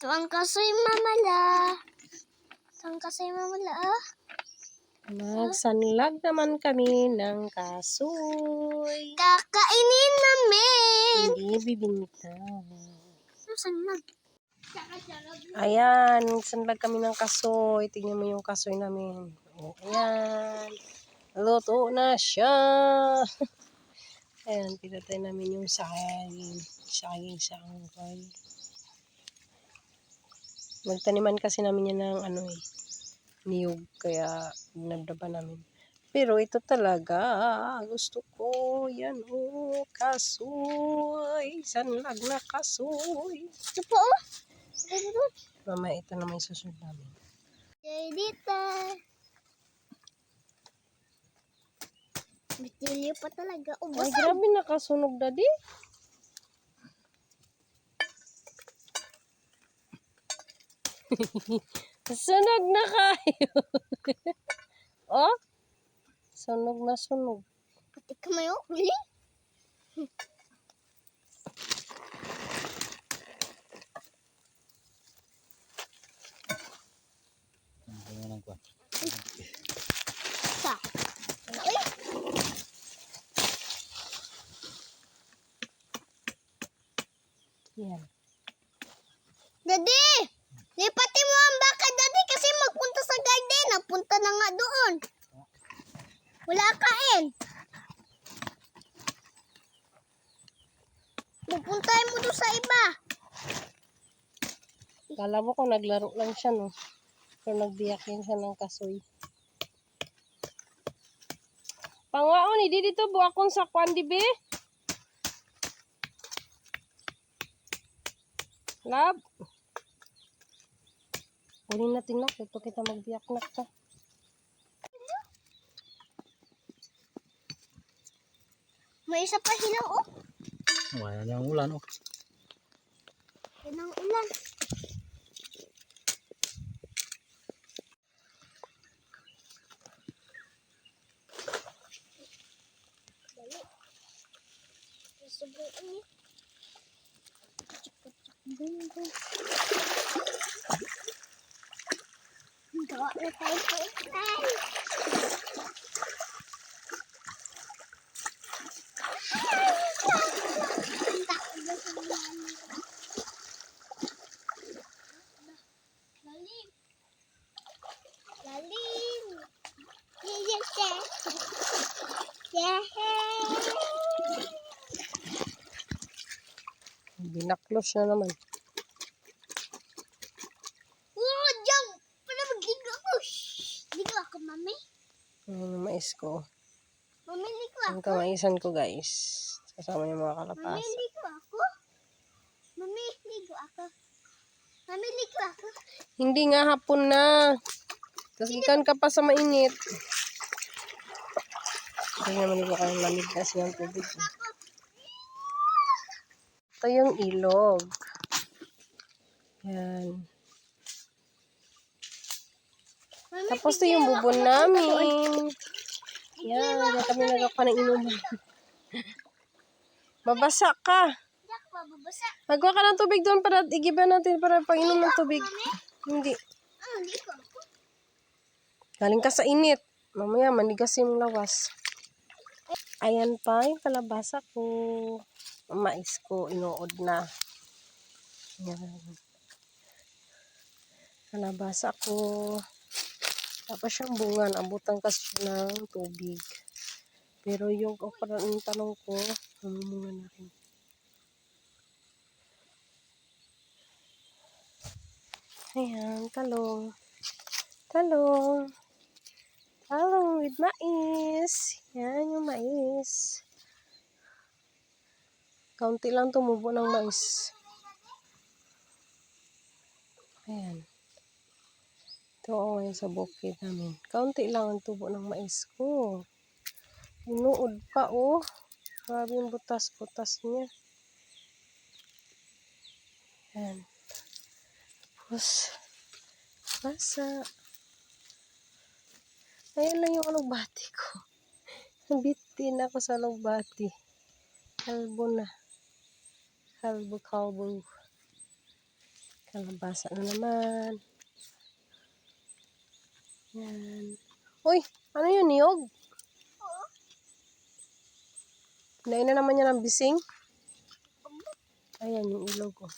Tuang kasoy mamala. Tuang kasoy mamala. Magsanlag naman kami ng kasoy. Kakainin namin. Hindi bibinta. Sanlag. Ayan, sanlag kami ng kasoy. Tingnan mo yung kasoy namin. O, ayan. Luto na siya. Ayan, pinatay namin yung saging. Saging sa angkay. Magtaniman kasi namin yan ng niyog. Kaya nabdaba namin. Pero ito talaga, gusto ko. Yan kasoy. Sanlag na kasoy. Ito po oh. Mamaya ito na may susunod namin. Dito. Bitilyo pa talaga. Ay, Ubasan. grabe nakasunog, daddy. Sunog na kayo. Oh, sunog na sunog. Pati kamayo. Uli. Sa. Uy. Yan. Daddy! Lipatin mo ang baka, Daddy, kasi magpunta sa garden. Napunta na nga doon. Wala kain. Pupuntahin mo doon sa iba. Kala mo ko naglaro lang siya, no? Pero nagbiyak yan siya ng kasoy. Pangwaon, hindi dito buwakon sa kwan, dibe? Lab. Uli natin na. Ito kita magbiyak na ka. May isa pa hilaw, oh. Wala na ang ulan, oh. Yan ang ulan. Dali. Sobrang init. Gawa na tayo po. Ay! Lalim. Lalim. Yes, yes. Yes. Binaklos na naman. Oh, jump! Para magligo ako. Ligo ako, mami. Mais ko. Mami, ligo Ang ako. kamaisan ko, guys. Kasama yung mga Mami, kalapas. ligo ako. Mami, ligo ako. Mami, ligo ako. Hindi nga, hapon na. Tapos ikan ka pa sa mainit. Kasi naman ito kayong lamig kasi ang tubig. Ito yung ilog. Yan. Mami, Tapos ito yung bubon namin. Yan, yan kami nagapa ng inuman. Mabasa ka. Hindi ako mababasa. Magwa ka ng tubig doon para igiba natin para pang-inom ng tubig. Hindi. Ligo ako. Galing ka sa init. Mamaya manigas yung lawas. Ayan pa yung kalabasa ko. Ang mais ko, inuod na. Yan. Kalabasa ko. Tapos siyang bunga, abutan kasi siya ng tubig. Pero yung okra, yung talong ko, namumunga na rin. Ayan, talong. Talong. Talong with mais. Yan yung mais. Kaunti lang tumubo ng mais. Ayan. Ito ako ngayon sa bukid namin. Kaunti lang ang tubo ng mais ko. Inuod pa, oh. Grabe yung butas-butas niya. Ayan. Tapos, basa. Ayan lang yung alugbati ko. Bitin ako sa alugbati. Kalbo na. Kalbo. Kalabasa na naman. Yan. Uy, ano yun, niyog? Kinain na naman niya ng bising. Ayan yung ilog, oh.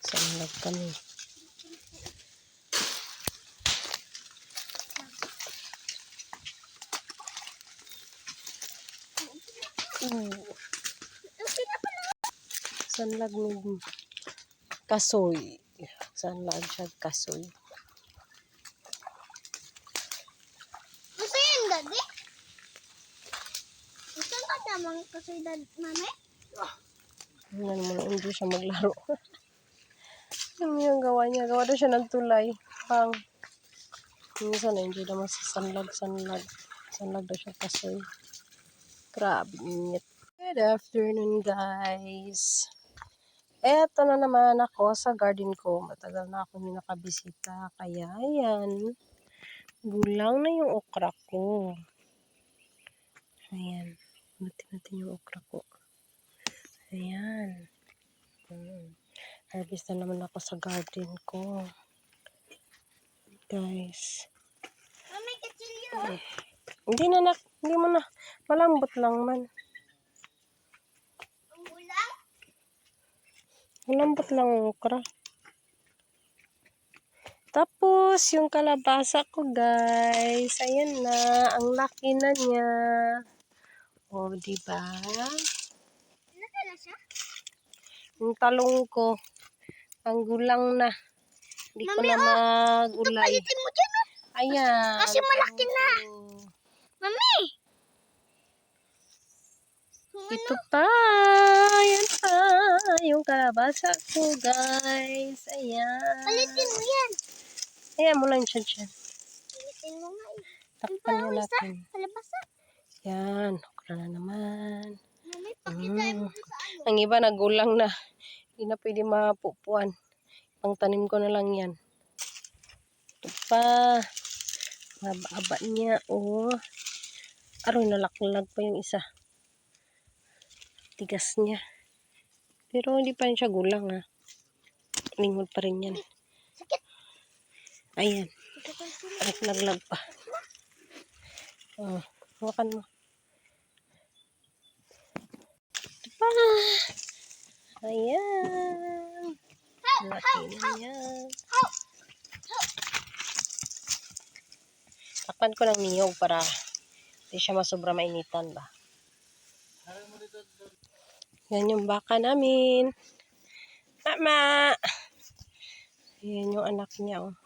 Sanlag kami. Sanlag ng kasoy. Sanlag siya kasoy. Gusto yun, Daddy? Gusto ka naman kasi, Mami? Tingnan mo na, hindi siya maglaro. Ano yung gawa niya? Gawa daw siya ng tulay. Pang. Minsan na, enjoy naman sa sanlag. Sanlag daw siya kasoy. Grabe init. Good afternoon, guys. Eto na naman ako sa garden ko. Matagal na ako hindi nakabisita. Kaya, ayan. Gulang na yung okra ko. Ayan. Buti natin yung okra ko. Ayan. Harvest na naman ako sa garden ko. Guys. Mami, kachilyo. Hindi na, hindi mo na. Malambot lang man. Ang ulang? Malambot lang ang okra. Tapos, yung kalabasa ko, guys. Ayan na. Ang laki na niya. O, diba? Laka na siya? Yung talong ko, ang gulang na. Hindi ko Mami, na magulay. Palitin mo dyan, oh. Ayan. Kasi malaki na. Mami! Ito pa. Ayan pa. Yung kalabasa ko, guys. Ayan. Palitin mo yan. Ayan mo lang siya dyan. Palitin mo nga eh. Takpan niya natin. Kalabasa. Yan. Okra na naman. Mami, pakita mo sa ano. Ang iba nagulang na. Hindi na pwede mapupuan. Ang tanim ko na lang yan. Ito pa. Haba-haba niya. Oh. Aroy, nalaklag pa yung isa. Tigas niya. Pero hindi pa rin siya gulang, ha. Lingod pa rin yan. Sakit. Ayan. Naglag pa. Oh, hawakan mo. Ito pa. Ayan. Laki na niya. Takpan ko ng niyog para hindi siya masobra mainitan ba. Yan yung baka namin. Mama! Yan yung anak niya, oh.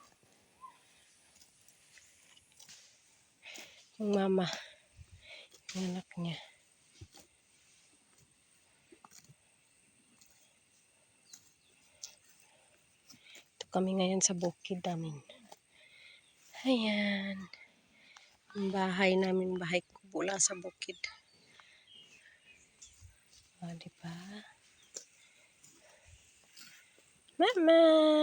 Yung mama. Yung anak niya. Ito kami ngayon sa bukid namin. Ayan. Ang bahay namin, bahay kubo lang sa bukid. O, diba? Mama!